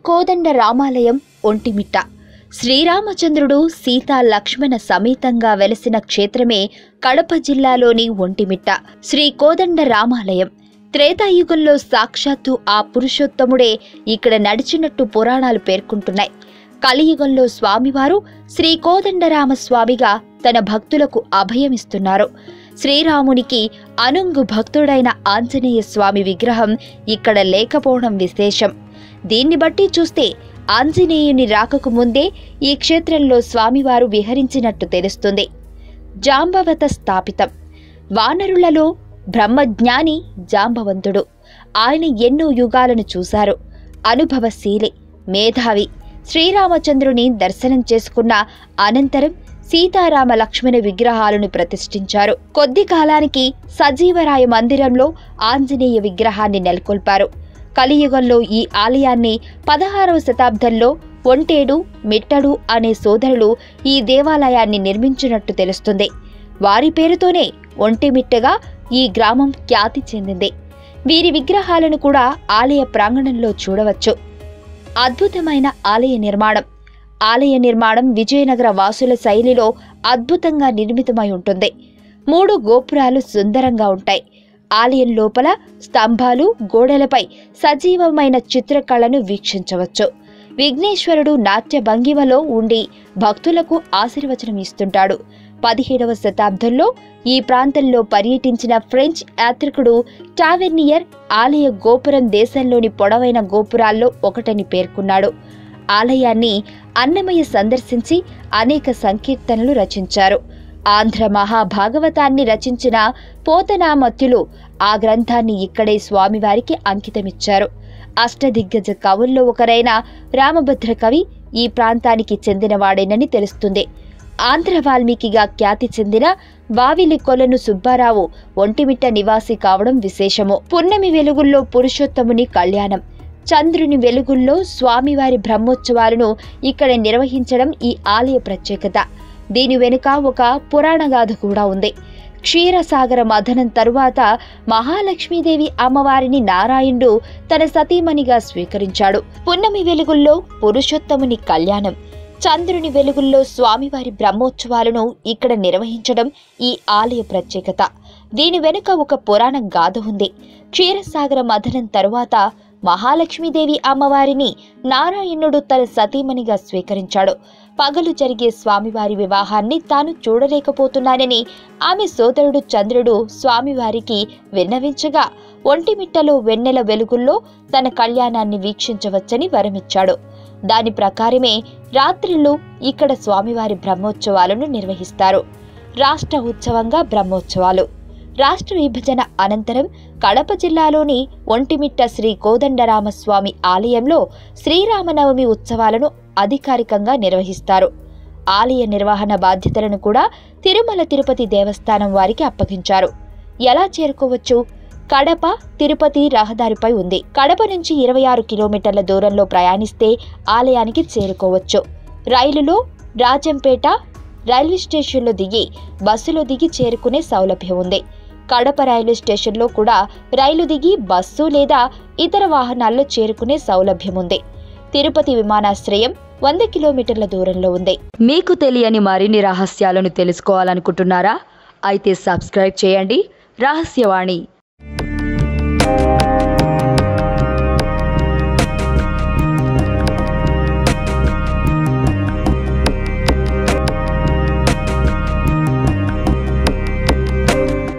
కోదండ రామాలయం ఒంటిమిట్ట. శ్రీరామచంద్రుడు సీతా లక్ష్మణ సమేతంగా వెలసిన క్షేత్రమే కడప జిల్లాలోని ఒంటిమిట్ట. శ్రీ కోదండ రామాలయం త్రేతాయుగంలో సాక్షాత్తు ఆ పురుషోత్తముడే ఇక్కడ నడిచినట్టు పురాణాలు పేర్కొంటున్నాయి. కలియుగంలో స్వామివారు శ్రీ కోదండరామస్వామిగా తన భక్తులకు అభయమిస్తున్నారు. శ్రీరామునికి అనుంగు భక్తుడైన ఆంజనేయ స్వామి విగ్రహం ఇక్కడ లేకపోవడం విశేషం. దీన్ని బట్టి చూస్తే ఆంజనేయుని రాకకు ముందే ఈ క్షేత్రంలో స్వామివారు విహరించినట్టు తెలుస్తుంది. జాంబవత స్థాపితం. వానరులలో బ్రహ్మజ్ఞాని జాంబవంతుడు. ఆయన ఎన్నో యుగాలను చూశారు. అనుభవశీలి, మేధావి. శ్రీరామచంద్రుని దర్శనం చేసుకున్న అనంతరం సీతారామ లక్ష్మణ విగ్రహాలను ప్రతిష్ఠించారు. కొద్ది కాలానికి సజీవరాయ మందిరంలో ఆంజనేయ విగ్రహాన్ని నెలకొల్పారు. కలియుగంలో ఈ ఆలయాన్ని 16వ శతాబ్దంలో ఒంటేడు, మిట్టడు అనే సోదరులు ఈ దేవాలయాన్ని నిర్మించినట్టు తెలుస్తుంది. వారి పేరుతోనే ఒంటిమిట్టగా ఈ గ్రామం ఖ్యాతి చెందింది. వీరి విగ్రహాలను కూడా ఆలయ ప్రాంగణంలో చూడవచ్చు. అద్భుతమైన ఆలయ నిర్మాణం విజయనగర వాసుల శైలిలో అద్భుతంగా నిర్మితమై ఉంటుంది. 3 గోపురాలు సుందరంగా ఉంటాయి. ఆలయం లోపల స్తంభాలు, గోడలపై సజీవమైన చిత్రకళను వీక్షించవచ్చు. విఘ్నేశ్వరుడు నాట్య భంగిమలో ఉండి భక్తులకు ఆశీర్వచనం ఇస్తుంటాడు. 17వ శతాబ్దంలో ఈ ప్రాంతంలో పర్యటించిన ఫ్రెంచ్ యాత్రికుడు టావెర్నియర్ ఆలయ గోపురం దేశంలోని పొడవైన గోపురాల్లో ఒకటని పేర్కొన్నాడు. ఆలయాన్ని అన్నమయ్య సందర్శించి అనేక సంకీర్తనలు రచించారు. ఆంధ్ర మహాభాగవతాన్ని రచించిన పోతనామత్యులు ఆ గ్రంథాన్ని ఇక్కడే స్వామివారికి అంకితమిచ్చారు. అష్టదిగ్గజ కవుల్లో ఒకరైన రామభద్ర కవి ఈ ప్రాంతానికి చెందినవాడేనని తెలుస్తుంది. ఆంధ్ర వాల్మీకిగా ఖ్యాతి చెందిన వావిలి కొలను సుబ్బారావు ఒంటిమిట్ట నివాసి కావడం విశేషము. పున్నమి వెలుగుల్లో పురుషోత్తముని కళ్యాణం, చంద్రుని వెలుగుల్లో స్వామివారి బ్రహ్మోత్సవాలను ఇక్కడ నిర్వహించడం ఈ ఆలయ ప్రత్యేకత. దీని వెనుక ఒక పురాణగాథ కూడా ఉంది. క్షీరసాగర మథనం తరువాత మహాలక్ష్మీదేవి అమ్మవారిని నారాయణుడు తన సతీమణిగా స్వీకరించాడు. పున్నమి వెలుగుల్లో పురుషోత్తముని కళ్యాణం, చంద్రుని వెలుగుల్లో స్వామివారి బ్రహ్మోత్సవాలను ఇక్కడ నిర్వహించడం ఈ ఆలయ ప్రత్యేకత. దీని వెనుక ఒక పురాణ గాథ ఉంది. క్షీరసాగర మథనం తరువాత మహాలక్ష్మీదేవి అమ్మవారిని నారాయణుడు తన సతీమణిగా స్వీకరించాడు. పగలు జరిగే స్వామివారి వివాహాన్ని తాను చూడలేకపోతున్నానని ఆమె సోదరుడు చంద్రుడు స్వామివారికి విన్నవించగా ఒంటిమిట్టలో వెన్నెల వెలుగుల్లో తన కళ్యాణాన్ని వీక్షించవచ్చని వరమిచ్చాడు. దాని ప్రకారమే రాత్రిళ్ళు ఇక్కడ స్వామివారి బ్రహ్మోత్సవాలను నిర్వహిస్తారు. రాష్ట్ర ఉత్సవంగా బ్రహ్మోత్సవాలు. రాష్ట్ర విభజన అనంతరం కడప జిల్లాలోని ఒంటిమిట్ట శ్రీ కోదండరామస్వామి ఆలయంలో శ్రీరామనవమి ఉత్సవాలను అధికారికంగా నిర్వహిస్తారు. ఆలయ నిర్వహణ బాధ్యతలను కూడా తిరుమల తిరుపతి దేవస్థానం వారికి అప్పగించారు. ఎలా చేరుకోవచ్చు? కడప తిరుపతి రహదారిపై ఉంది. కడప నుంచి 26 కిలోమీటర్ల దూరంలో ప్రయాణిస్తే ఆలయానికి చేరుకోవచ్చు. రైలులో రాజంపేట రైల్వే స్టేషన్లో దిగి బస్సులో దిగి చేరుకునే సౌలభ్యం ఉంది. కడప రైల్వే స్టేషన్లో కూడా రైలు దిగి బస్సు లేదా ఇతర వాహనాల్లో చేరుకునే సౌలభ్యం ఉంది. తిరుపతి విమానాశ్రయం 100 కిలోమీటర్ల దూరంలో ఉంది. మీకు తెలియని మరిన్ని రహస్యాలను తెలుసుకోవాలనుకుంటున్నారా? అయితే సబ్స్క్రైబ్ చేయండి రహస్యవాణి.